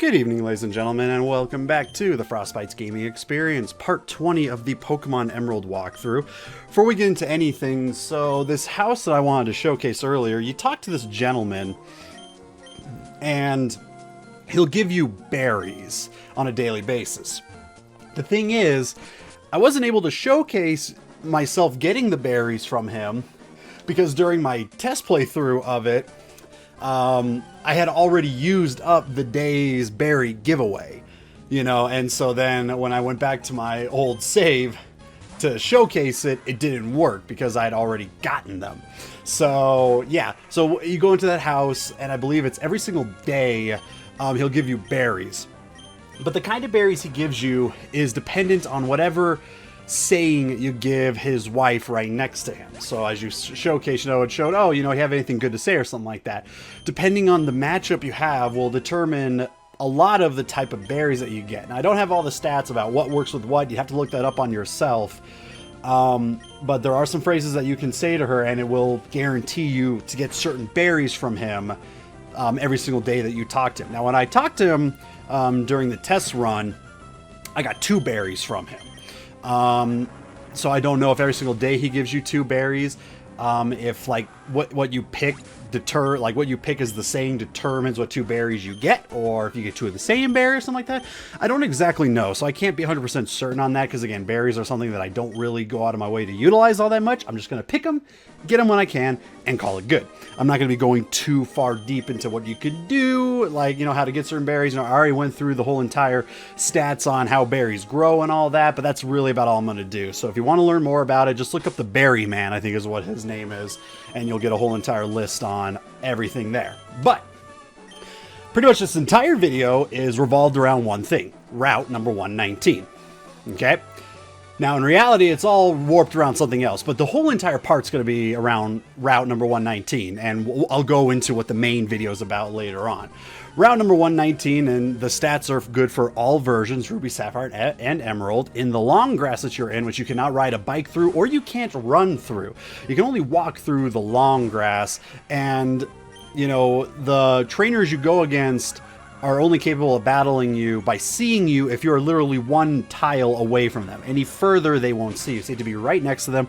Good evening, ladies and gentlemen, and welcome back to the FrostBytez Gaming Experience, part 20 of the Pokemon Emerald walkthrough. Before we get into anything, so this house that I wanted to showcase earlier, you talk to this gentleman, and he'll give you berries on a daily basis. The thing is, I wasn't able to showcase myself getting the berries from him, because during my test playthrough of it, I had already used up the day's berry giveaway, you know, and so then when I went back to my old save to showcase it, it didn't work because I had already gotten them. So yeah, so you go into that house, and I believe it's every single day he'll give you berries. But the kind of berries he gives you is dependent on whatever saying you give his wife right next to him. So as you showcase, you know, it showed, oh, you know, you have anything good to say or something like that. Depending on the matchup you have will determine a lot of the type of berries that you get. Now, I don't have all the stats about what works with what. You have to look that up on yourself. But there are some phrases that you can say to her, and it will guarantee you to get certain berries from him every single day that you talk to him. Now, when I talked to him during the test run, I got 2 berries from him. So I don't know if every single day he gives you 2 berries, if like what you pick what you pick as the saying determines what 2 berries you get, or if you get 2 of the same berry or something like that. I don't exactly know, so I can't be 100% certain on that, because again, berries are something that I don't really go out of my way to utilize all that much. I'm just going to pick them, get them when I can, and call it good. I'm not going to be going too far deep into what you could do, like, you know, how to get certain berries. You know, I already went through the whole entire stats on how berries grow and all that, but that's really about all I'm going to do. So if you want to learn more about it, just look up the Berry Man, I think is what his name is, and you'll get a whole entire list on everything there. But pretty much this entire video is revolved around one thing: route number 119. Okay? Now, in reality, it's all warped around something else, but the whole entire part's going to be around route number 119, and I'll go into what the main video is about later on. Route number 119, and the stats are good for all versions, Ruby, Sapphire, and Emerald. In the long grass that you're in, which you cannot ride a bike through, or you can't run through. You can only walk through the long grass, and, you know, the trainers you go against are only capable of battling you by seeing you if you're literally 1 tile away from them. Any further, they won't see you. So you have to be right next to them,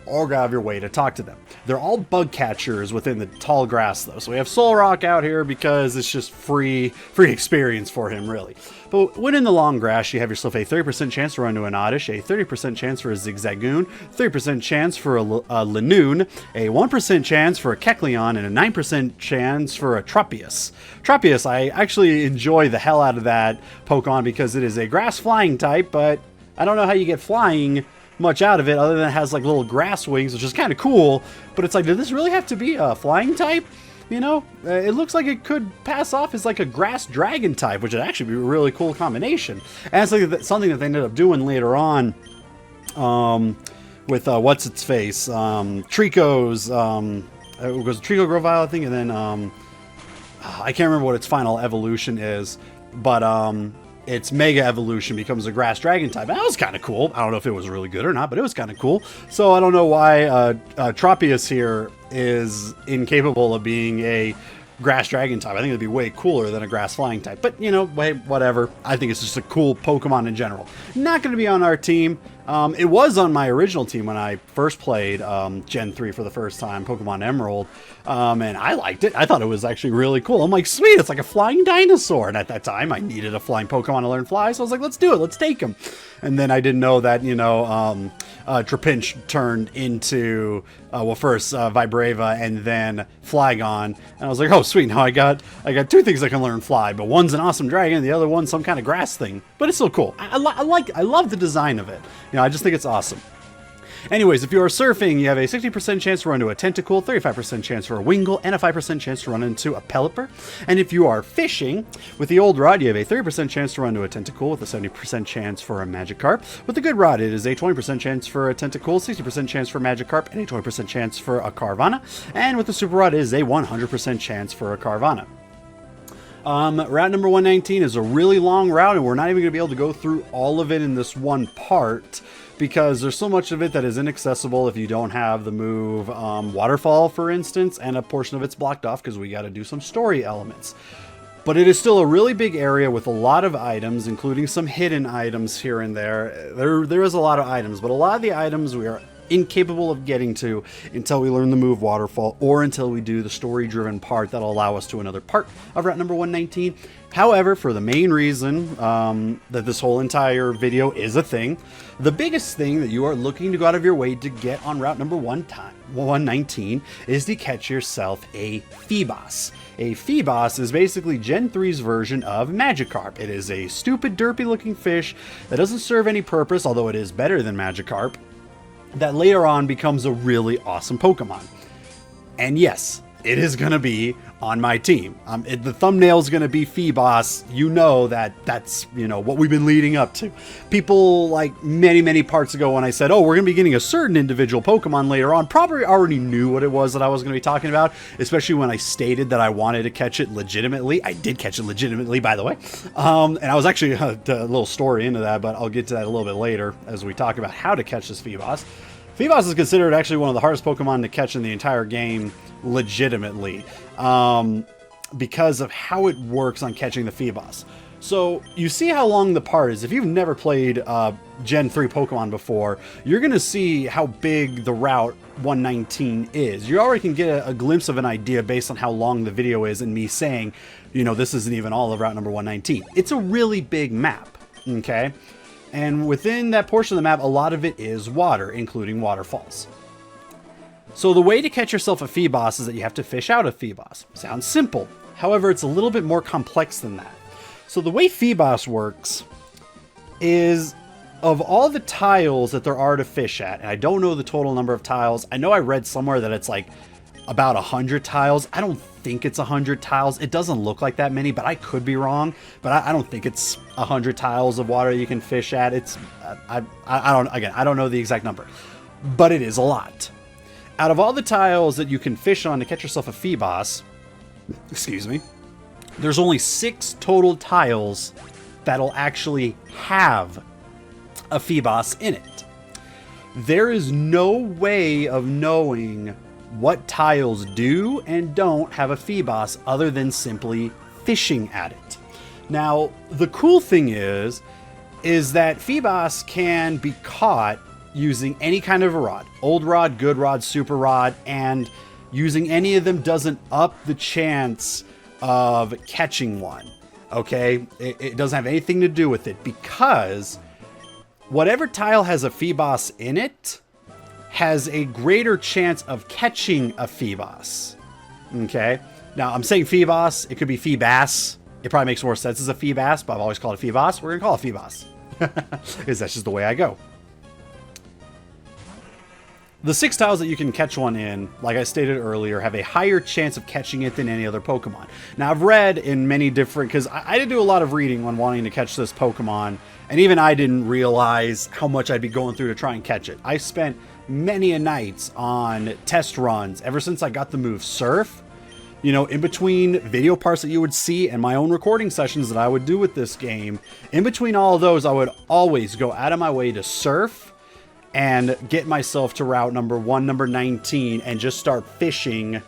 or go out of your way to talk to them. They're all bug catchers within the tall grass, though. So we have Solrock out here because it's just free experience for him, really. But when in the long grass, you have yourself a 30% chance to run into an Oddish, a 30% chance for a Zigzagoon, 30% chance for a Lanoon, a 1% chance for a Kecleon, and a 9% chance for a Tropius. Tropius, I actually enjoy the hell out of that Pokemon because it is a grass flying type, but I don't know how you get flying much out of it other than it has like little grass wings, which is kind of cool. But it's like, did this really have to be a flying type? You know, it looks like it could pass off as like a grass dragon type, which would actually be a really cool combination. And it's something that they ended up doing later on with what's its face, Trico's, it goes Trico Grovyle, I think, and then I can't remember what its final evolution is, but its Mega Evolution becomes a Grass Dragon type. And that was kind of cool. I don't know if it was really good or not, but it was kind of cool. So I don't know why Tropius here is incapable of being a Grass Dragon type. I think it'd be way cooler than a Grass Flying type. But, you know, whatever. I think it's just a cool Pokemon in general. Not going to be on our team. It was on my original team when I first played Gen 3 for the first time, Pokemon Emerald, and I liked it. I thought it was actually really cool. I'm like, sweet, it's like a flying dinosaur, and at that time, I needed a flying Pokemon to learn fly, so I was like, let's do it, let's take him. And then I didn't know that, you know, Trapinch turned into, well, first Vibrava and then Flygon, and I was like, oh, sweet, now I got 2 things that can learn fly, but one's an awesome dragon, and the other one's some kind of grass thing, but it's still cool. I love the design of it. You know, I just think it's awesome. Anyways, if you are surfing, you have a 60% chance to run into a Tentacool, 35% chance for a Wingull, and a 5% chance to run into a Pelipper. And if you are fishing, with the old rod, you have a 30% chance to run into a Tentacool with a 70% chance for a Magikarp. With the good rod, it is a 20% chance for a Tentacool, 60% chance for Magikarp, and a 20% chance for a Carvanha. And with the super rod, it is a 100% chance for a Carvanha. Route number 119 is a really long route, and we're not even going to be able to go through all of it in this one part, because there's so much of it that is inaccessible if you don't have the move Waterfall, for instance, and a portion of it's blocked off because we got to do some story elements. But it is still a really big area with a lot of items, including some hidden items here and there. There is a lot of items, but a lot of the items we are incapable of getting to until we learn the move Waterfall, or until we do the story-driven part that'll allow us to another part of Route number 119. However, for the main reason that this whole entire video is a thing, the biggest thing that you are looking to go out of your way to get on Route number 119 is to catch yourself a Feebas. A Feebas is basically Gen 3's version of Magikarp. It is a stupid, derpy looking fish that doesn't serve any purpose, although it is better than Magikarp, that later on becomes a really awesome Pokemon. And yes, it is going to be on my team. The thumbnail is going to be Feebas. You know that's what we've been leading up to. People, like many parts ago when I said, oh, we're going to be getting a certain individual Pokemon later on, probably already knew what it was that I was going to be talking about, especially when I stated that I wanted to catch it legitimately. I did catch it legitimately, by the way. And I was actually a little story into that, but I'll get to that a little bit later as we talk about how to catch this Feebas. Feebas is considered actually one of the hardest Pokemon to catch in the entire game, legitimately, because of how it works on catching the Feebas. So you see how long the part is. If you've never played Gen 3 Pokemon before, you're going to see how big the Route 119 is. You already can get a glimpse of an idea based on how long the video is and me saying, this isn't even all of Route number 119. It's a really big map, okay? And within that portion of the map, a lot of it is water, including waterfalls. So the way to catch yourself a Feebas is that you have to fish out a Feebas. Sounds simple. However, it's a little bit more complex than that. So the way Feebas works is, of all the tiles that there are to fish at, and I don't know the total number of tiles. I know I read somewhere that it's like about 100 tiles. I don't think it's 100 tiles. It doesn't look like that many, but I could be wrong. But I don't think it's 100 tiles of water you can fish at. It's I don't know the exact number, but it is a lot. Out of all the tiles that you can fish on to catch yourself a Feebas, excuse me, there's only 6 total tiles that'll actually have a Feebas in it. There is no way of knowing what tiles do and don't have a Feebas other than simply fishing at it. Now, the cool thing is that Feebas can be caught using any kind of a rod. Old rod, good rod, super rod, and using any of them doesn't up the chance of catching one, okay? It doesn't have anything to do with it, because whatever tile has a Feebas in it has a greater chance of catching a Feebas, okay? Now, I'm saying Feebas, it could be Feebas. It probably makes more sense as a Feebas, but I've always called it Feebas. We're going to call it Feebas, because that's just the way I go. The 6 tiles that you can catch one in, like I stated earlier, have a higher chance of catching it than any other Pokemon. Now, I've read in many different, because I did do a lot of reading when wanting to catch this Pokemon, and even I didn't realize how much I'd be going through to try and catch it. I spent many a nights on test runs ever since I got the move Surf. In between video parts that you would see and my own recording sessions that I would do with this game, in between all of those, I would always go out of my way to surf and get myself to route number 19, and just start fishing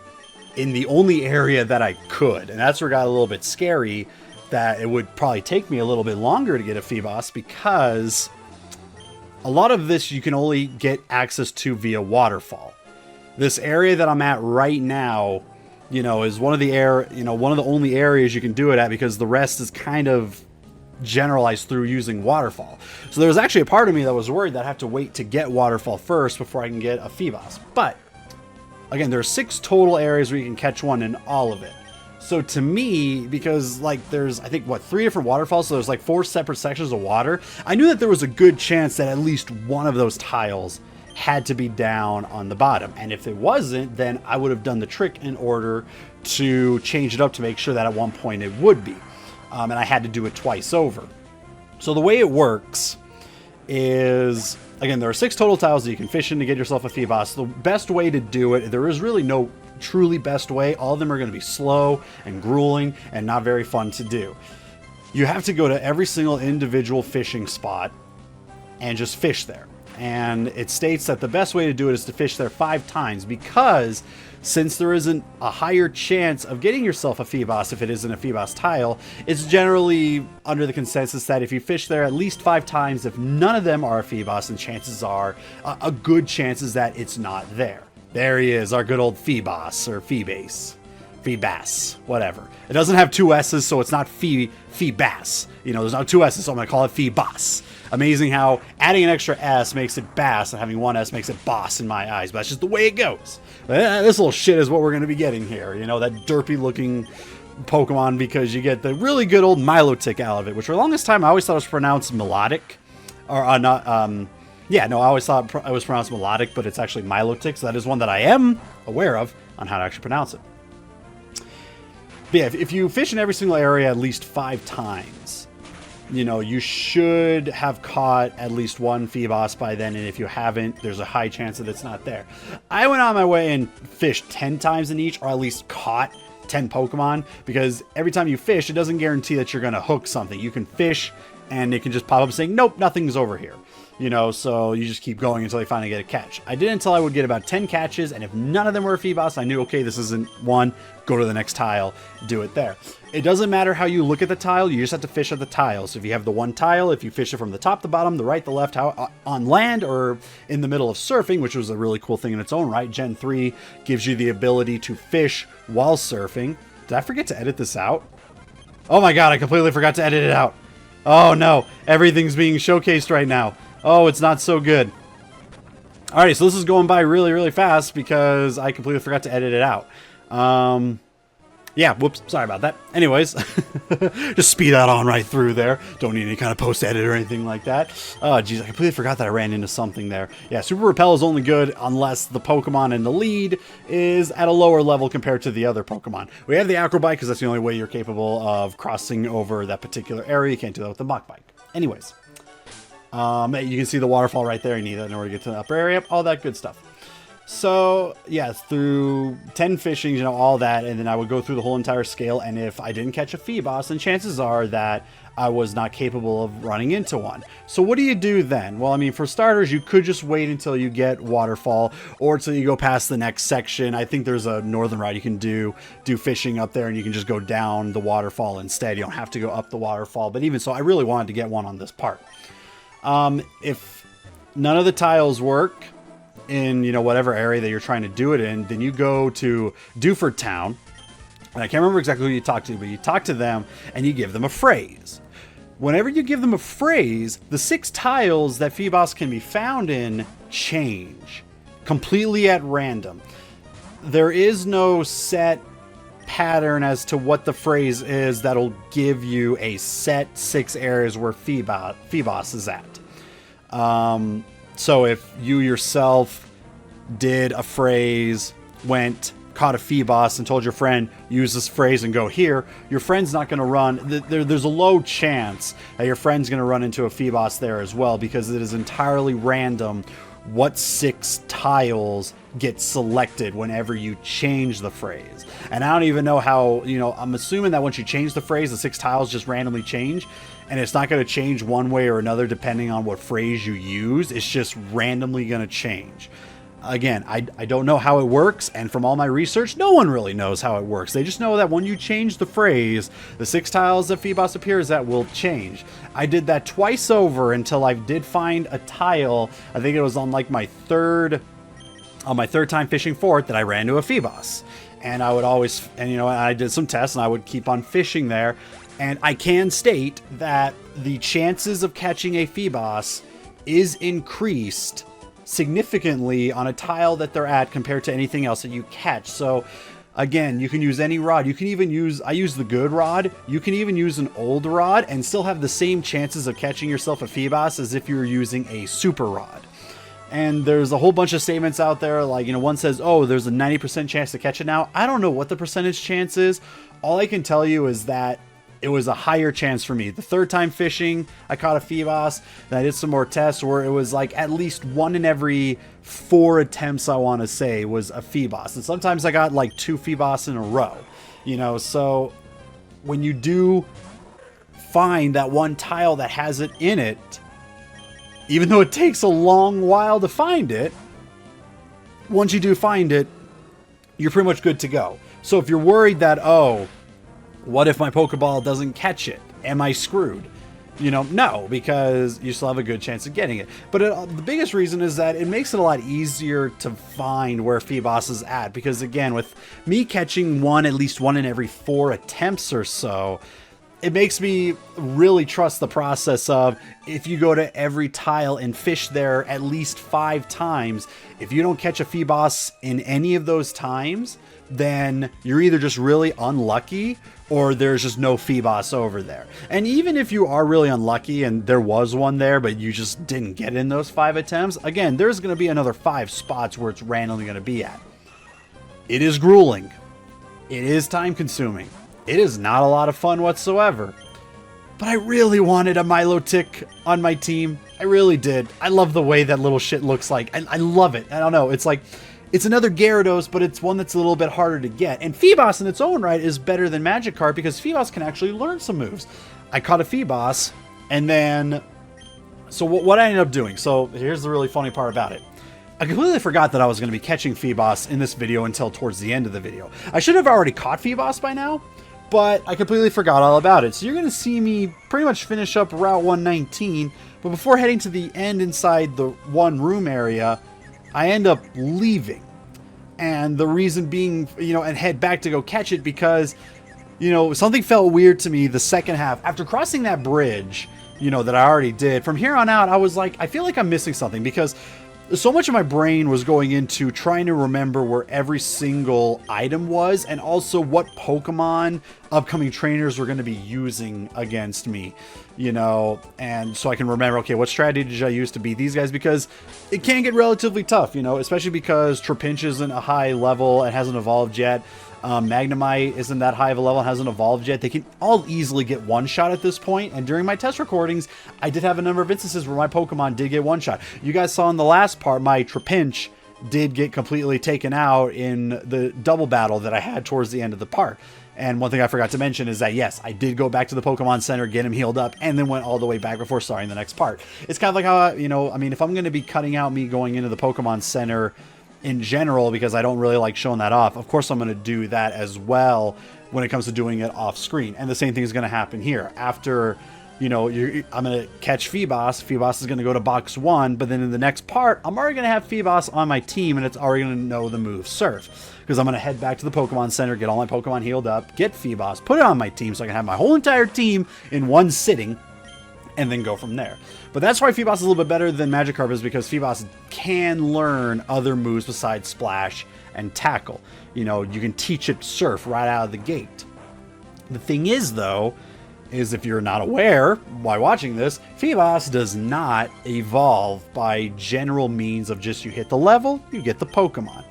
in the only area that I could. And that's where it got a little bit scary, that it would probably take me a little bit longer to get a Feebas, because a lot of this you can only get access to via waterfall. This area that I'm at right now, is one of the only areas you can do it at, because the rest is kind of generalized through using waterfall. So there was actually a part of me that was worried that I'd have to wait to get waterfall first before I can get a Feebas. But again, there are 6 total areas where you can catch one in all of it. So to me, because there's, I think, 3 different waterfalls, so there's 4 separate sections of water, I knew that there was a good chance that at least one of those tiles had to be down on the bottom. And if it wasn't, then I would have done the trick in order to change it up to make sure that at one point it would be. And I had to do it twice over. So the way it works is, again, there are 6 total tiles that you can fish in to get yourself a Feebas. The best way to do it, there is really no truly best way. All of them are going to be slow and grueling and not very fun to do. You have to go to every single individual fishing spot and just fish there. And it states that the best way to do it is to fish there 5 times, because since there isn't a higher chance of getting yourself a Feebas if it isn't a Feebas tile, it's generally under the consensus that if you fish there at least 5 times, if none of them are a Feebas, then chances are, a good chance is that it's not there. There he is, our good old Feebas, or Feebas, whatever. It doesn't have 2 S's, so it's not Feebas. You know, there's not 2 S's, so I'm going to call it Feebas. Amazing how adding an extra S makes it Bass, and having 1 S makes it Boss in my eyes, but that's just the way it goes. This little shit is what we're going to be getting here. You know, that derpy looking Pokemon, because you get the really good old Milotic out of it, which for the longest time I always thought it was pronounced melodic. Or not, yeah, no, I always thought it was pronounced melodic, but it's actually Milotic, so that is one that I am aware of on how to actually pronounce it. But yeah, if you fish in every single area at least 5 times, you know, you should have caught at least 1 Feebas by then, and if you haven't, there's a high chance that it's not there. I went on my way and fished 10 times in each, or at least caught 10 Pokemon, because every time you fish, it doesn't guarantee that you're going to hook something. You can fish, and it can just pop up saying, nope, nothing's over here. You know, so you just keep going until you finally get a catch. I did until I would get about 10 catches, and if none of them were a Feebas, I knew, okay, this isn't one, go to the next tile, do it there. It doesn't matter how you look at the tile, you just have to fish at the tile. So if you have the one tile, if you fish it from the top, the bottom, the right, the left, how, on land, or in the middle of surfing, which was a really cool thing in its own right, Gen 3 gives you the ability to fish while surfing. Did I forget to edit this out? Oh my god, I completely forgot to edit it out. Oh no, everything's being showcased right now. Oh, it's not so good. Alright, so this is going by really, really fast because I completely forgot to edit it out. Yeah, whoops, sorry about that. Anyways, just speed that on right through there. Don't need any kind of post-edit or anything like that. Oh, geez, I completely forgot that I ran into something there. Yeah, Super Repel is only good unless the Pokemon in the lead is at a lower level compared to the other Pokemon. We have the Acrobite because that's the only way you're capable of crossing over that particular area. You can't do that with the Mach Bike. Anyways. You can see the waterfall right there. You need that in order to get to the upper area. All that good stuff. So, yeah, through 10 fishings, you know, all that, and then I would go through the whole entire scale, and if I didn't catch a Feebas, then chances are that I was not capable of running into one. So what do you do then? Well, I mean, for starters, you could just wait until you get waterfall, or until you go past the next section. I think there's a northern route you can do fishing up there, and you can just go down the waterfall instead. You don't have to go up the waterfall, but even so, I really wanted to get one on this part. If none of the tiles work in, you know, whatever area that you're trying to do it in, then you go to Dewford Town. And I can't remember exactly who you talk to, but you talk to them and you give them a phrase. Whenever you give them a phrase, the 6 tiles that Feebas can be found in change completely at random. There is no set pattern as to what the phrase is that'll give you a set 6 areas where Feebas is at. So if you yourself did a phrase, caught a Feebas and told your friend, use this phrase and go here, your friend's not going to run. There's a low chance that your friend's going to run into a Feebas there as well, because it is entirely random what 6 tiles get selected whenever you change the phrase. And I don't even know how, you know, I'm assuming that once you change the phrase, the 6 tiles just randomly change, and it's not going to change one way or another depending on what phrase you use. It's just randomly going to change. Again, I don't know how it works, and from all my research, no one really knows how it works. They just know that when you change the phrase, the 6 tiles that Feebas appears at will change. I did that twice over until I did find a tile. I think it was on like my third time fishing for it that I ran into a Feebas. And I would always, and you know, I did some tests and I would keep on fishing there. And I can state that the chances of catching a Feebas is increased significantly on a tile that they're at compared to anything else that you catch. So again, you can use any rod. You can even use, I use the good rod. You can even use an old rod and still have the same chances of catching yourself a Feebas as if you were using a super rod. And there's a whole bunch of statements out there, like, you know, one says, oh, there's a 90% chance to catch it now. I don't know what the percentage chance is. All I can tell you is that it was a higher chance for me. The third time fishing, I caught a Feebas. Then I did some more tests where it was like at least 1 in every 4 attempts, I want to say, was a Feebas. And sometimes I got like 2 Feebas in a row. You know, so when you do find that one tile that has it in it, even though it takes a long while to find it, once you do find it, you're pretty much good to go. So if you're worried that, oh, what if my Pokeball doesn't catch it? Am I screwed? You know, no, because you still have a good chance of getting it. But the biggest reason is that it makes it a lot easier to find where Feebas is at. Because again, with me catching at least one in every 4 attempts or so, it makes me really trust the process of, if you go to every tile and fish there at least 5 times, if you don't catch a Feebas in any of those times, then you're either just really unlucky or there's just no Feebas over there. And even if you are really unlucky and there was one there, but you just didn't get in those 5 attempts, again, there's going to be another 5 spots where it's randomly going to be at. It is grueling. It is time consuming. It is not a lot of fun whatsoever. But I really wanted a Milotic on my team. I really did. I love the way that little shit looks like. I love it. I don't know. It's like, it's another Gyarados, but it's one that's a little bit harder to get. And Feebas in its own right is better than Magikarp because Feebas can actually learn some moves. I caught a Feebas, and then... So what I ended up doing... So here's the really funny part about it. I completely forgot that I was going to be catching Feebas in this video until towards the end of the video. I should have already caught Feebas by now, but I completely forgot all about it. So you're going to see me pretty much finish up Route 119, but before heading to the end inside the one room area, I end up leaving. And the reason being, you know, and head back to go catch it because, you know, something felt weird to me the second half. After crossing that bridge, you know, that I already did, from here on out, I was like, I feel like I'm missing something because so much of my brain was going into trying to remember where every single item was and also what Pokemon upcoming trainers were going to be using against me, you know, and so I can remember, okay, what strategy did I use to beat these guys? Because it can get relatively tough, you know, especially because Trapinch isn't a high level and hasn't evolved yet. Magnemite isn't that high of a level and hasn't evolved yet. They can all easily get one shot at this point. And during my test recordings, I did have a number of instances where my Pokemon did get one shot. You guys saw in the last part, my Trapinch did get completely taken out in the double battle that I had towards the end of the part. And one thing I forgot to mention is that, yes, I did go back to the Pokemon Center, get him healed up, and then went all the way back before starting the next part. It's kind of like how, you know, I mean, if I'm going to be cutting out me going into the Pokemon Center in general, because I don't really like showing that off, of course I'm going to do that as well when it comes to doing it off screen. And the same thing is going to happen here. After, you know, I'm going to catch Feebas. Feebas is going to go to box 1, but then in the next part, I'm already going to have Feebas on my team, and it's already going to know the move Surf. Because I'm going to head back to the Pokemon Center, get all my Pokemon healed up, get Feebas, put it on my team so I can have my whole entire team in one sitting, and then go from there. But that's why Feebas is a little bit better than Magikarp, is because Feebas can learn other moves besides Splash and Tackle. You know, you can teach it Surf right out of the gate. The thing is, though, is if you're not aware while watching this, Feebas does not evolve by general means of just you hit the level, you get the Pokemon.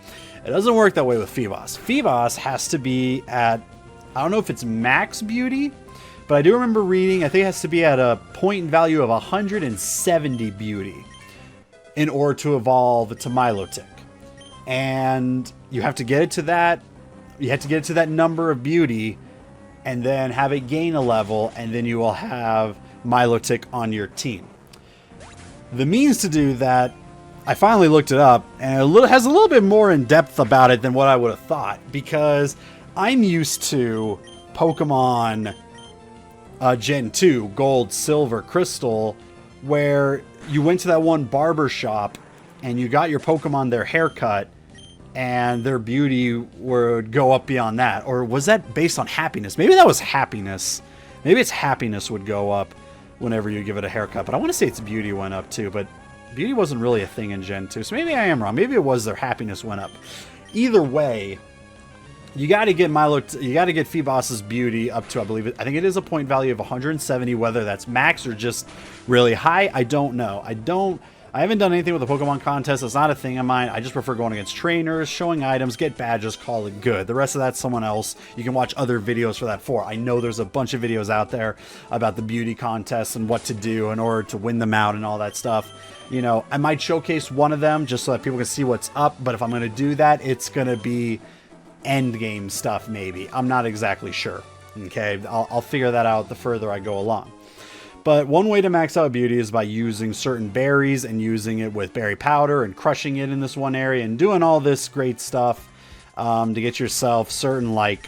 It doesn't work that way with Feebas. Feebas has to be at, I don't know if it's max beauty, but I do remember reading, I think it has to be at a point value of 170 beauty in order to evolve to Milotic. And you have to get it to that, number of beauty, and then have it gain a level, and then you will have Milotic on your team. The means to do that, I finally looked it up, and it has a little bit more in depth about it than what I would have thought, because I'm used to Pokemon Gen 2, Gold, Silver, Crystal, where you went to that one barber shop and you got your Pokemon their haircut and their beauty would go up beyond that. Or was that based on happiness? Maybe that was happiness. Maybe its happiness would go up whenever you give it a haircut. But I want to say its beauty went up too, but beauty wasn't really a thing in Gen 2. So maybe I am wrong. Maybe it was their happiness went up. Either way, you got to get Feebas's beauty up to, I think it is a point value of 170, whether that's max or just really high. I don't know. I haven't done anything with the Pokemon contest. It's not a thing of mine. I just prefer going against trainers, showing items, get badges, call it good. The rest of that's someone else. You can watch other videos for that for. I know there's a bunch of videos out there about the beauty contests and what to do in order to win them out and all that stuff. You know, I might showcase one of them just so that people can see what's up, but if I'm going to do that, it's going to be end game stuff maybe. I'm not exactly sure. Okay, I'll figure that out the further I go along. But one way to max out beauty is by using certain berries and using it with berry powder and crushing it in this one area and doing all this great stuff to get yourself certain, like,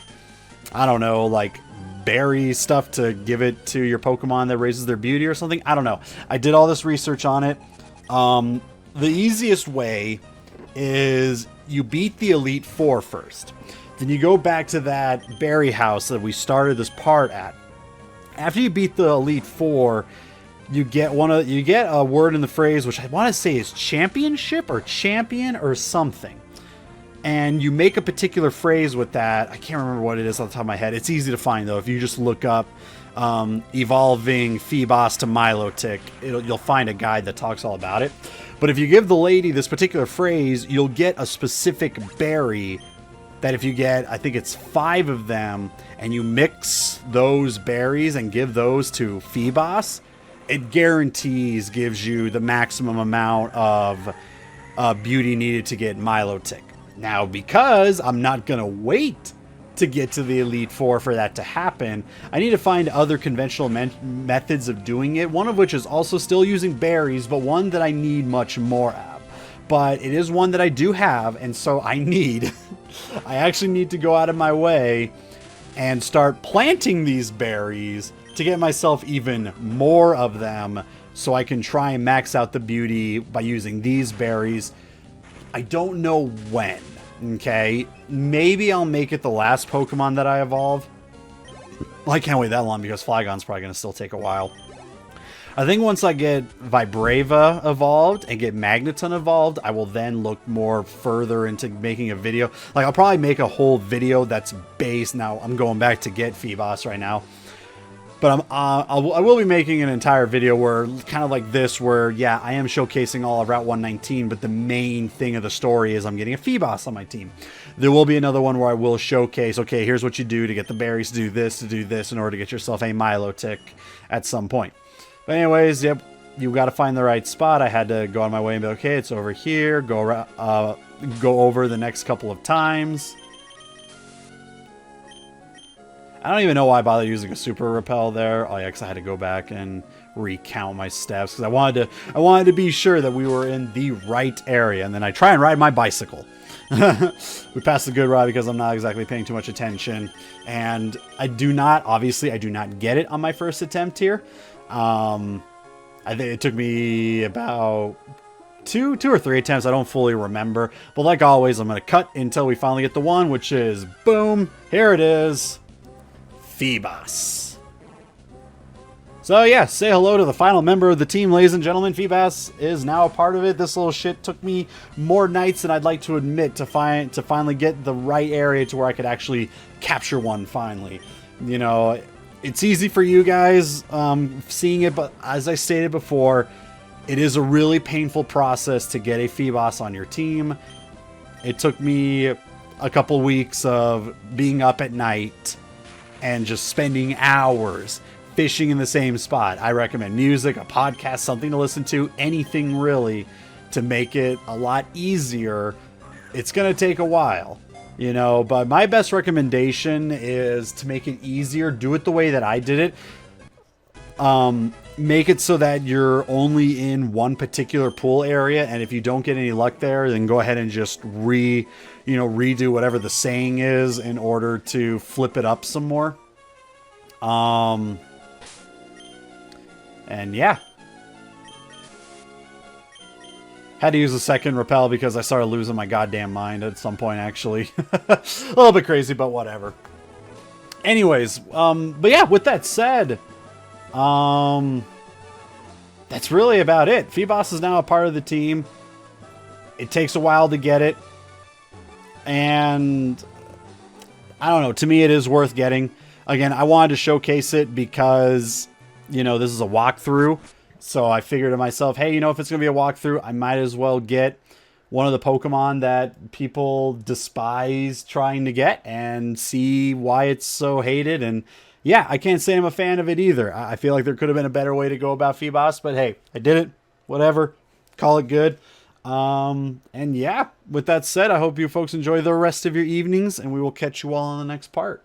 I don't know, like berry stuff to give it to your Pokemon that raises their beauty or something. I don't know. I did all this research on it. The easiest way is you beat the Elite Four first. Then you go back to that berry house that we started this part at. After you beat the Elite Four, you get a word in the phrase, which I want to say is championship or champion or something. And you make a particular phrase with that. I can't remember what it is off the top of my head. It's easy to find, though. If you just look up evolving Feebas to Milotic, you'll find a guide that talks all about it. But if you give the lady this particular phrase, you'll get a specific berry that if you get, I think it's 5 of them, and you mix those berries and give those to Feebas, it guarantees gives you the maximum amount of beauty needed to get Milotic. Now, because I'm not going to wait to get to the Elite Four for that to happen, I need to find other conventional methods of doing it, one of which is also still using berries, but one that I need much more of. But it is one that I do have, and so I actually need to go out of my way and start planting these berries to get myself even more of them so I can try and max out the beauty by using these berries. I don't know when, okay? Maybe I'll make it the last Pokemon that I evolve. Well, I can't wait that long because Flygon's probably going to still take a while. I think once I get Vibrava evolved and get Magneton evolved, I will then look more further into making a video. Like, I'll probably make a whole video that's based... Now, I'm going back to get Feebas right now. But I will be making an entire video where, kind of like this, where, yeah, I am showcasing all of Route 119, but the main thing of the story is I'm getting a Feebas on my team. There will be another one where I will showcase, okay, here's what you do to get the berries to do this in order to get yourself a Milotic at some point. But anyways, yep, you got to find the right spot. I had to go on my way and be, okay, it's over here. Go over the next couple of times. I don't even know why I bothered using a super repel there. Oh yeah, because I had to go back and recount my steps because I wanted to be sure that we were in the right area. And then I try and ride my bicycle. We passed a good ride because I'm not exactly paying too much attention, and I do not get it on my first attempt here. I think it took me about two or three attempts. I don't fully remember, but like always, I'm going to cut until we finally get the one, which is boom. Here it is. Feebas. So yeah, say hello to the final member of the team, ladies and gentlemen. Feebas is now a part of it. This little shit took me more nights than I'd like to admit to finally get the right area to where I could actually capture one finally. You know, it's easy for you guys seeing it, but as I stated before, it is a really painful process to get a Feebas on your team. It took me a couple weeks of being up at night and just spending hours fishing in the same spot. I recommend music, a podcast, something to listen to, anything really to make it a lot easier. It's going to take a while, you know, but my best recommendation is to make it easier. Do it the way that I did it. Make it so that you're only in one particular pool area, and if you don't get any luck there, then go ahead and just redo whatever the saying is in order to flip it up some more. And yeah. Had to use a second repel because I started losing my goddamn mind at some point, actually. A little bit crazy, but whatever. Anyways, but yeah, with that said, that's really about it. Feebas is now a part of the team. It takes a while to get it. And I don't know, to me it is worth getting. Again, I wanted to showcase it because, you know, this is a walkthrough. So I figured to myself, hey, you know, if it's going to be a walkthrough, I might as well get one of the Pokemon that people despise trying to get and see why it's so hated. And yeah, I can't say I'm a fan of it either. I feel like there could have been a better way to go about Feebas, but hey, I did it. Whatever. Call it good. And yeah, with that said, I hope you folks enjoy the rest of your evenings, and we will catch you all on the next part.